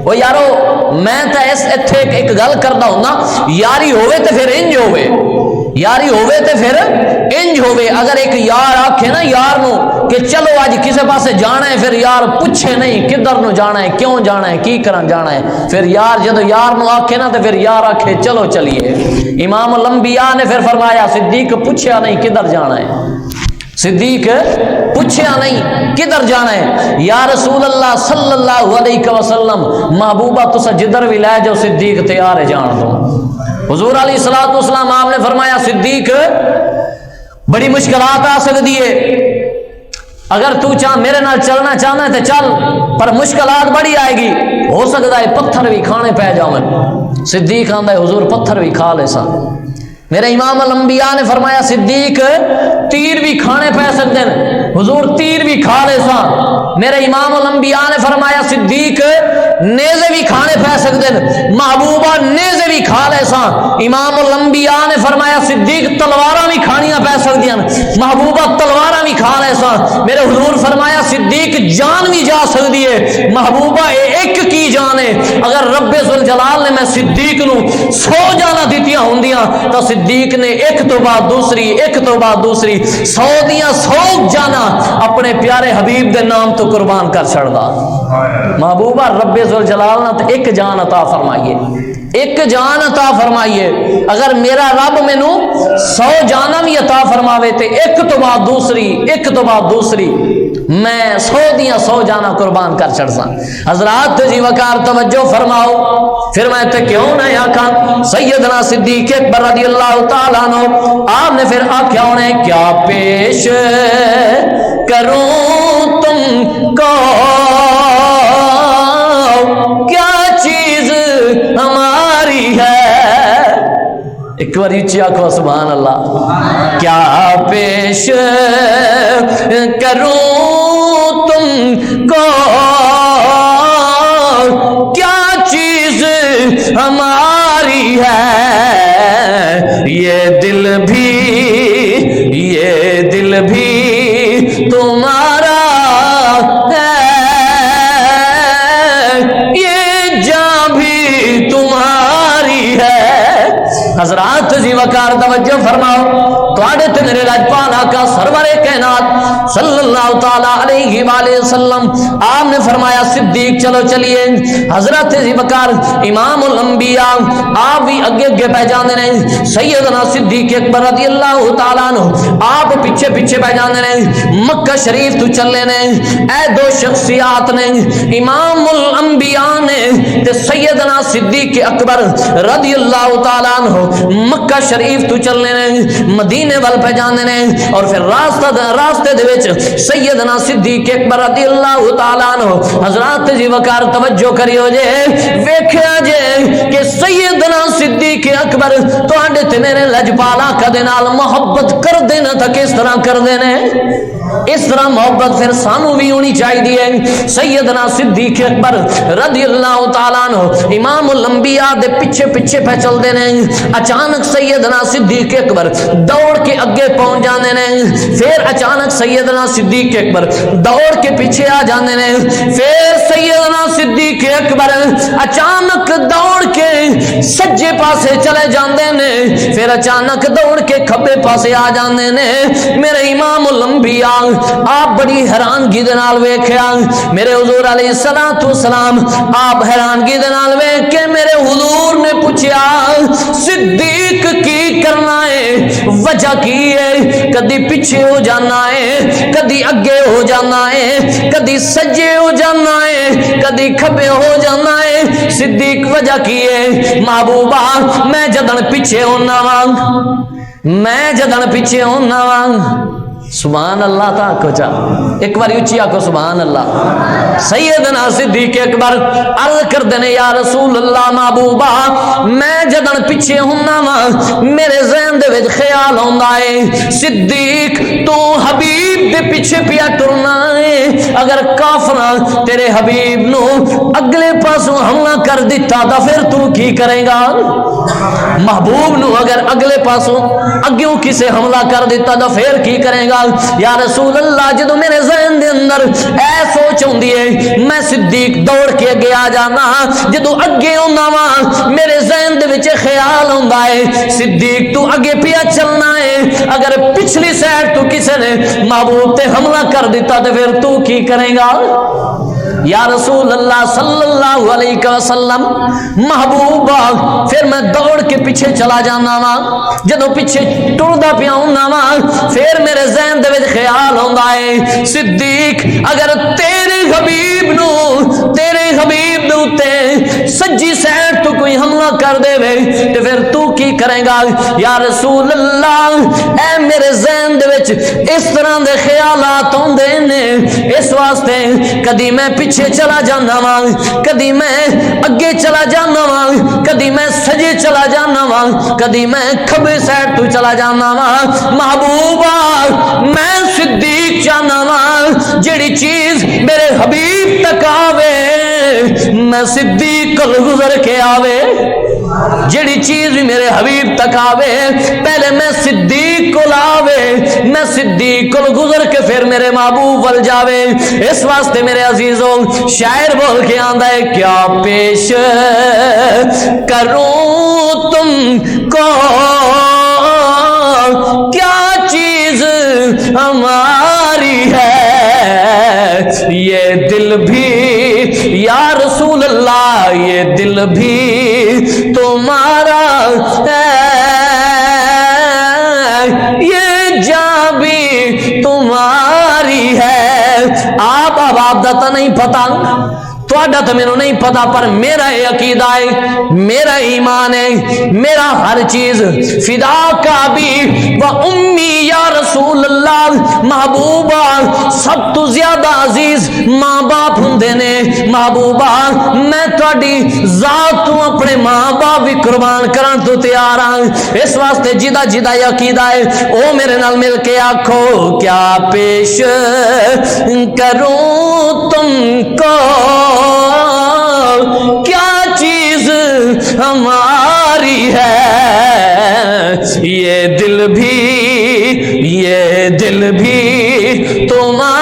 وہ یارو میں تا اس اتھے ایک گل کردا ہوں نا، یاری ہوئے تے پھر انج ہوئے، یاری ہوئے تے پھر انج ہوئے۔ اگر ایک یار آکھے نا یار نو کہ چلو آج کسے پاسے جانا ہے، پھر یار پوچھے نہیں کدھر نو جانا ہے، کیوں جانا ہے، کی کرن جانا ہے، پھر یار جدو یار نو آکھے نا تو پھر یار آکھے چلو چلیے۔ امام الانبیاء نے پھر فرمایا صدیق پوچھیا نہیں کدھر جانا ہے، صدیق پوچھیا نہیں کدھر جانا ہے۔ یا رسول اللہ صلی اللہ علیہ وسلم محبوبہ تسا جدھر بھی لے جاؤ صدیق تیار ہے جان دو۔ حضور علیہ الصلوۃ والسلام آپ نے فرمایا صدیق بڑی مشکلات آ سکتی ہے، اگر تو میرے نال چلنا چاہنا ہے تو چل، پر مشکلات بڑی آئے گی، ہو سکتا ہے پتھر بھی کھانے پہ جاؤں۔ صدیق آندا ہے حضور پتھر بھی کھا لے سا۔ میرے امام الانبیاء نے فرمایا صدیق تیر بھی کھانے پہ سکتے ہیں، حضور تیر بھی کھا لے سا۔ میرے امام الانبیاء نے فرمایا صدیق نیزے بھی کھانے پہ سکتے ہیں، محبوبہ نیزے بھی کھا لے سا۔ امام الانبیاء نے فرمایا صدیق تلوارہ بھی کھانیاں پہ سکتی ہیں، محبوبہ تلوارہ بھی کھا لے سا۔ میرے حضور فرمایا صدیق جان بھی جا سکتی ہے، محبوبہ ایک کی جان ہے۔ اگر رب ذوالجلال نے میں صدیق نو 100 جانا دیتیاں ہوندیاں تو صدیق نے ایک تو بعد دوسری، ایک تو بعد دوسری 100 دیاں 100 جانا اپنے پیارے حبیب دے نام تو قربان کر چھڑدا۔ محبوبہ رب ذوالجلال نے تو ایک جان عطا فرمائیے، ایک جان عطا فرمائیے۔ اگر میرا رب مینو 100 جانا بھی عطا فرماوے تے ایک تو بعد دوسری، ایک تو بعد دوسری میں 100 دیاں 100 جانا قربان کر چھڑ سا۔ حضرات جی وقار توجہ فرماؤ، پھر میں تے کیوں نہ آکھاں سیدنا صدیق اکبر رضی اللہ تعالیٰ عنہ آپ نے پھر آکھیا انہیں کیا پیش کروں تم کو، کیا چیز ہماری ہے، ایک بار اچھی آنکھو سبحان اللہ، کیا پیش کروں تم کو، کیا چیز ہماری ہے، یہ دل بھی تمہارا ہے، یہ جان بھی تمہاری ہے۔ حضرات جی وقار توجہ فرماؤ، تواڈے تے میرے لاجپال آقا سرور کائنات صلی اللہ تعالی علیہ وآلہ وسلم آپ نے فرمایا صدیق چلو چلیے۔ حضرت جی وقار امام الانبیاء آپ بھی اگے اگے پہ جاندے نے، سیدنا صدیق اکبر رضی اللہ تعالیٰ عنہ آپ پیچھے پیچھے پہ جاندے نے، مکہ شریف تو چلے نے۔ اے دو شخصیات نے، امام الانبیاء نے تے سیدنا صدیق اکبر رضی اللہ تعالیٰ عنہ مکہ شریف تو چلنے نے، مدینے وال پہ جاندے نے، اور پھر راستے دے وچ سیدنا صدیق اکبر رضی اللہ تعالیٰ عنہ حضرات جی وقار توجہ کریو جے، ویکھیا جے کہ سیدنا صدیق اکبر تواڈے تے میرے لجپالا کدے نال محبت کر دینا تھا، کس طرح کر دینے، اس طرح محبت پھر سانو بھی ہونی چاہیے۔ سیدنا صدیق اکبر رضی اللہ تعالیٰ عنہ امام الانبیاء دے پیچھے پیچھے پہ چل دے نے، اچانک سیدنا صدیق اکبر دوڑ کے اگے پہنچ جاندے نے، پھر اچانک سیدنا صدیق اکبر دوڑ کے پیچھے آ جاندے نے، پھر سیدنا صدیق اکبر اچانک دوڑ کے سجے پاسے چلے جاندے نے، پھر اچانک دوڑ کے کھبے پاسے آ جاندے نے۔ میرے امام الانبیاء آپ بڑی حیرانگی دے نال ویکھیا، میرے حضور علیہ الصلوۃ والسلام آپ حیرانگی دے نال ویکھ کے میرے حضور نے پوچھیا صدیق کی کرنا ہے، وجہ کی ہے، کدی پیچھے ہو جانا ہے، کدی اگے ہو جانا ہے، کدی سجے ہو جانا ہے، کدی کھبے ہو جانا ہے، صدیق وجہ کی ہے۔ محبوبہ میں جدن پیچھے ہونا وانگ، میں جدن پیچھے ہونا وانگ، سبحان اللہ تا کو چا ایک بار اچھی آکو سبحان اللہ۔ سیدنا صدیق اکبر عرض کر دینے یا رسول اللہ محبوبہ میں جدن پیچھے ہونا وا میرے ذہن دے وچ خیال ہوندا ہے صدیق تو حبیب حبیب دے پیچھے پیا ٹرنا ہے، اگر کافراں تیرے حبیب نو اگلے پاسوں حملہ کر دیتا تو پھر تو کی کرے گا؟ محبوب نو اگر اگلے پاسوں اگیوں کسے حملہ کر دیتا تو پھر کی کرے گا؟ یا رسول اللہ جدو میرے ذہن دے اندر اے سوچ ہوندی ہے میں صدیق دوڑ کے اگے آ جانا، جدو اگے ہونا وا میرے ذہن دے وچ خیال ہوندا ہے صدیق تو اگے پیا چلنا ہے، اگر پچھلی سائڈ تو کسے نے محبوب تے حملہ کر دیتا تو پھر تو کی کرے گا؟ یا رسول اللہ صلی اللہ علیہ وسلم محبوبہ پھر میں دوڑ کے پیچھے چلا جانا وا، جدو پیچھے ٹردا پیا ہونا وا پھر میرے ذہن دے وچ خیال ہوندا ہے صدیق اگر تیرے حبیب نو تیرے حبیب دے اوتے سجی سائڈ تو کوئی حملہ کر دے وے تے پھر تو کی کرے گا؟ یا رسول اللہ اے میرے ذہن دے وچ اس طرح دے خیالات ہوندے نے، اس واسطے کدی میں پیچھے چلا جانا وا، کدی میں اگے چلا جانا وا، کدی میں سجے چلا جانا وا، کدی میں کھبے سائڈ تو چلا جانا وا۔ محبوبہ میں صدیق جانا وا جیڑی چیز میرے حبیب تک آوے میں صدیق کل گزر کے آوے، جیڑی چیز بھی میرے حبیب تک آوے پہلے میں صدیق کو لاوے، میں صدیق کو گزر کے پھر میرے محبوب ول جاوے۔ اس واسطے میرے عزیزوں شاعر بول کے آندا ہے کیا پیش کروں تم کو کیا چیز ہماری ہے، یہ دل بھی یا رسول اللہ یہ دل بھی تمہارا ہے، یہ جان بھی تمہاری ہے۔ آپ دا نہیں پتا تھوڑا تو میرے نہیں پتا، پر میرا یہ عقیدہ ہے، میرا ایمان ہے، میرا ہر چیز فدا کا بھی و امی یا رسول اللہ محبوبہ سب تو زیادہ عزیز ماں باپ ہوندے نے۔ محبوبہ میں تہاڈی ذات تو اپنے ماں باپ بھی قربان کرن تو تیار ہاں، اس واسطے جدا جدا عقیدہ ہے او میرے نال مل کے آکھو کیا پیش کروں تم کو کیا چیز ہماری ہے، یہ دل بھی تمہارا